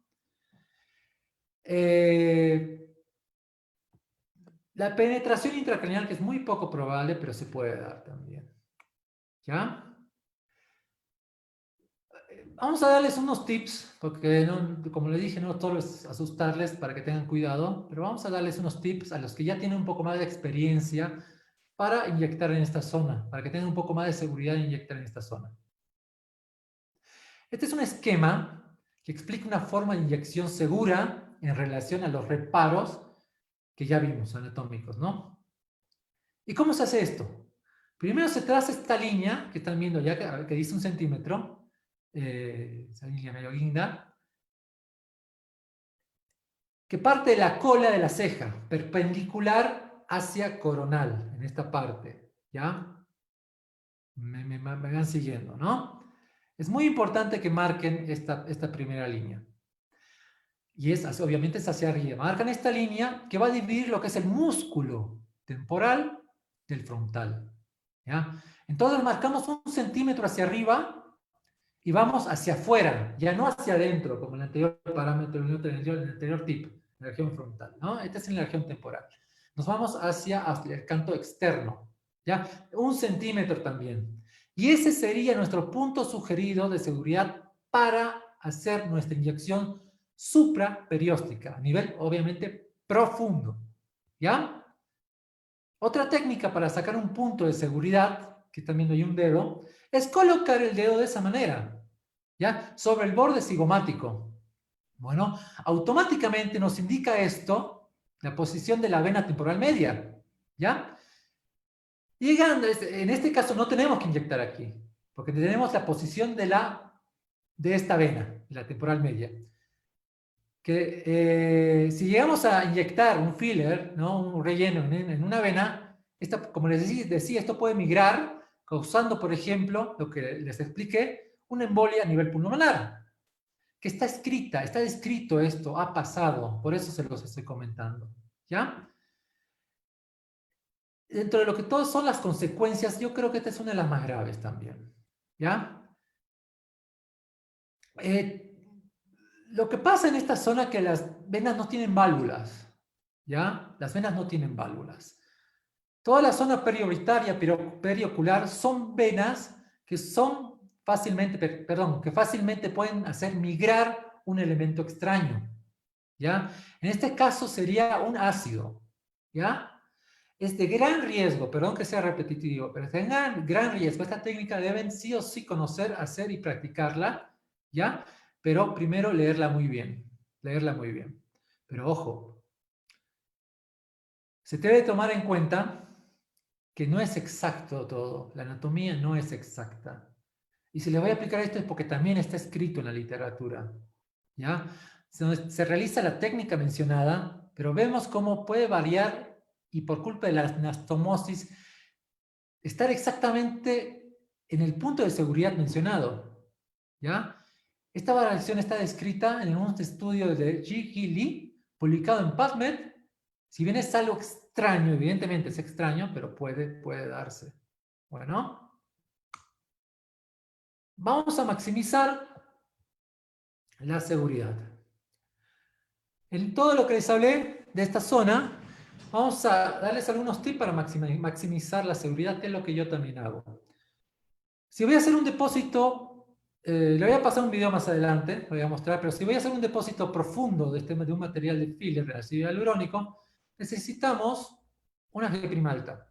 La penetración intracraneal, que es muy poco probable, pero se puede dar también. ¿Ya? Vamos a darles unos tips, porque como les dije, no todo es asustarles para que tengan cuidado, pero vamos a darles unos tips a los que ya tienen un poco más de experiencia para inyectar en esta zona, para que tengan un poco más de seguridad de inyectar en esta zona. Este es un esquema que explica una forma de inyección segura en relación a los reparos que ya vimos anatómicos, ¿no? ¿Y cómo se hace esto? Primero se traza esta línea que están viendo ya, que dice 1 centímetro, esa línea medio guinda, que parte de la cola de la ceja, perpendicular hacia coronal, en esta parte, ¿ya? Me van siguiendo, ¿no? Es muy importante que marquen esta primera línea. Y obviamente es hacia arriba. Marcan esta línea que va a dividir lo que es el músculo temporal del frontal, ¿ya? Entonces marcamos 1 centímetro hacia arriba y vamos hacia afuera, ya no hacia adentro, como el anterior parámetro, el anterior tip, la región frontal, ¿no? Esta es en la región temporal. Nos vamos hacia el canto externo, ¿ya? 1 centímetro también. Y ese sería nuestro punto sugerido de seguridad para hacer nuestra inyección supraperióstica, a nivel, obviamente, profundo, ¿ya? Otra técnica para sacar un punto de seguridad, que también hay un dedo, es colocar el dedo de esa manera. ¿ya? Sobre el borde cigomático. Bueno, automáticamente nos indica esto, la posición de la vena temporal media, ¿ya? Llegando, en este caso no tenemos que inyectar aquí, porque tenemos la posición de esta vena, la temporal media. Que si llegamos a inyectar un filler, ¿no? Un relleno en una vena, como les decía, esto puede migrar, causando, por ejemplo, lo que les expliqué, una embolia a nivel pulmonar, que está escrita, está descrito esto, ha pasado, por eso se los estoy comentando, ¿ya? Dentro de lo que todas son las consecuencias, yo creo que esta es una de las más graves también, ¿ya? Eh, lo que pasa en esta zona es que las venas no tienen válvulas, ¿ya? Las venas no tienen válvulas. Toda la zona periorbitaria, periocular, son venas que son fácilmente, perdón, que fácilmente pueden hacer migrar un elemento extraño, ¿ya? En este caso sería un ácido, ¿ya? Es de gran riesgo, perdón que sea repetitivo, pero es de gran riesgo. Esta técnica deben sí o sí conocer, hacer y practicarla, ¿ya? Pero primero leerla muy bien, leerla muy bien. Pero ojo, se debe tomar en cuenta que no es exacto todo, la anatomía no es exacta. Y si le voy a aplicar esto es porque también está escrito en la literatura, ¿ya? Se realiza la técnica mencionada, pero vemos cómo puede variar y por culpa de la anastomosis estar exactamente en el punto de seguridad mencionado, ¿ya? Esta variación está descrita en un estudio de Ji Lee, publicado en PubMed. Si bien es algo extraño, evidentemente es extraño, pero puede darse. Bueno, vamos a maximizar la seguridad. En todo lo que les hablé de esta zona, vamos a darles algunos tips para maximizar la seguridad, que es lo que yo también hago. Si voy a hacer un depósito, le voy a pasar un video más adelante, lo voy a mostrar, pero si voy a hacer un depósito profundo de un material de filler de ácido hialurónico, necesitamos una G' alta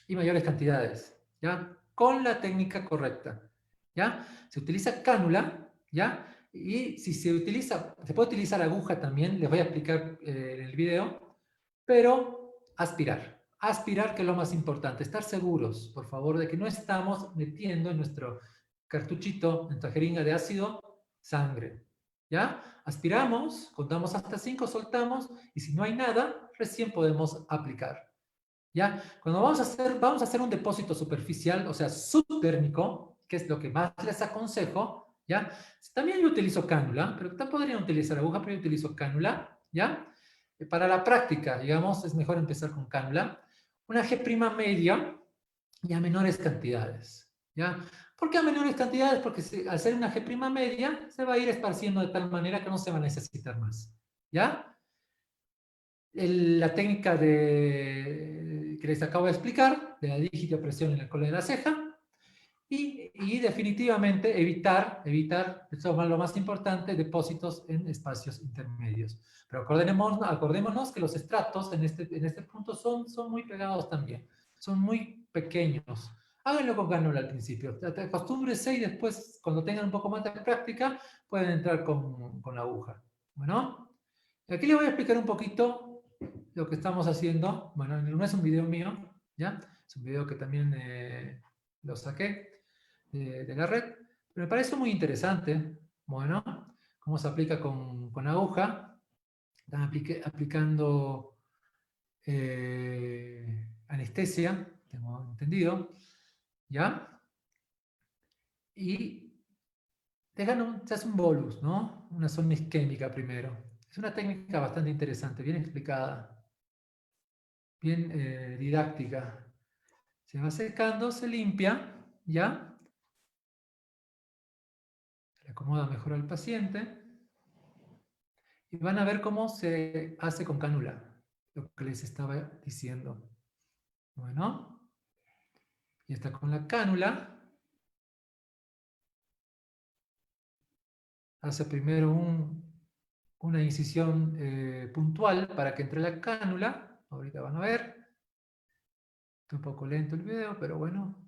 y mayores cantidades, ¿ya? Con la técnica correcta, ¿ya? Se utiliza cánula, ¿ya? Y si se puede utilizar aguja también, les voy a explicar en el video, pero aspirar. Aspirar, que es lo más importante, estar seguros, por favor, de que no estamos metiendo en nuestro cartuchito, en nuestra jeringa de ácido, sangre. ¿Ya? Aspiramos, contamos hasta 5, soltamos, y si no hay nada, recién podemos aplicar. ¿Ya? Cuando vamos a hacer un depósito superficial, o sea, subtérmico, que es lo que más les aconsejo, ¿ya? También yo utilizo cánula, pero también podrían utilizar aguja, pero yo utilizo cánula, ¿ya? Para la práctica, digamos, es mejor empezar con cánula. Una G' media y a menores cantidades, ¿ya? ¿Por qué a menores cantidades? Porque al ser una G' media, se va a ir esparciendo de tal manera que no se va a necesitar más, ¿ya? La técnica que les acabo de explicar, de la digitopresión en la cola de la ceja, y definitivamente evitar, eso es lo más importante, depósitos en espacios intermedios. Pero acordémonos que los estratos en este punto son muy pegados también, son muy pequeños. Háganlo con cánula al principio, acostúmbrense y después, cuando tengan un poco más de práctica, pueden entrar con la aguja. Bueno, aquí les voy a explicar un poquito lo que estamos haciendo. Bueno, no es un video mío, ¿ya? Es un video que también lo saqué de la red, pero me parece muy interesante, bueno, cómo se aplica con aguja. Están aplicando anestesia, tengo entendido, ¿ya? Y se hace un bolus, ¿no? Una zona isquémica primero. Es una técnica bastante interesante, bien explicada, bien didáctica. Se va secando, se limpia, ¿ya? Se le acomoda mejor al paciente. Y van a ver cómo se hace con cánula, lo que les estaba diciendo. Bueno, y está con la cánula. Hace primero una incisión puntual para que entre la cánula. Ahorita van a ver. Está un poco lento el video, pero bueno.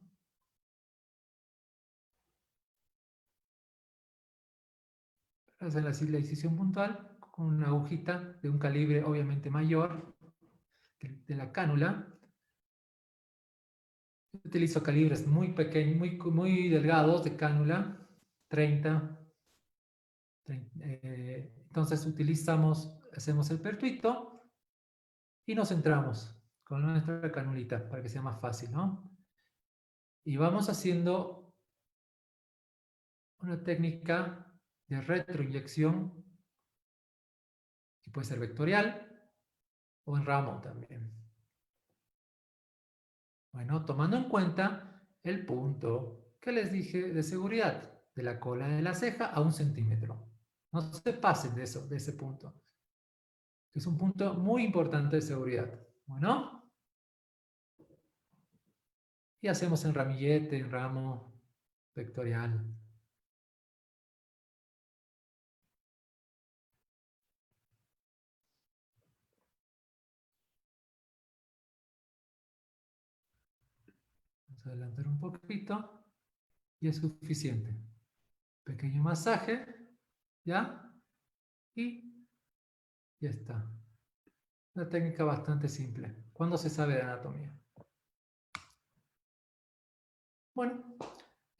hacer la incisión puntual con una agujita de un calibre obviamente mayor de la cánula. Utilizo calibres muy pequeños, muy delgados de cánula, 30. Entonces hacemos el pertuito y nos centramos con nuestra canulita para que sea más fácil, ¿no? Y vamos haciendo una técnica de retroinyección, que puede ser vectorial o en ramo también. Bueno, tomando en cuenta el punto que les dije de seguridad, de la cola de la ceja a 1 centímetro. No se pasen de eso, de ese punto. Es un punto muy importante de seguridad. Bueno, y hacemos en ramillete, en ramo, vectorial. Vamos a adelantar un poquito y es suficiente. Pequeño masaje, ¿ya? Y ya está. Una técnica bastante simple, cuando se sabe de anatomía. Bueno,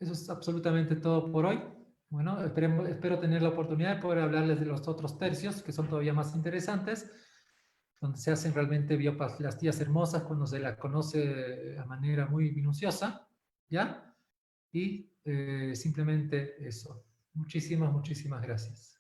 eso es absolutamente todo por hoy. Bueno, espero tener la oportunidad de poder hablarles de los otros tercios, que son todavía más interesantes, donde se hacen realmente bioplastías hermosas cuando se las conoce de manera muy minuciosa, ¿ya? Y simplemente eso. Muchísimas, muchísimas gracias.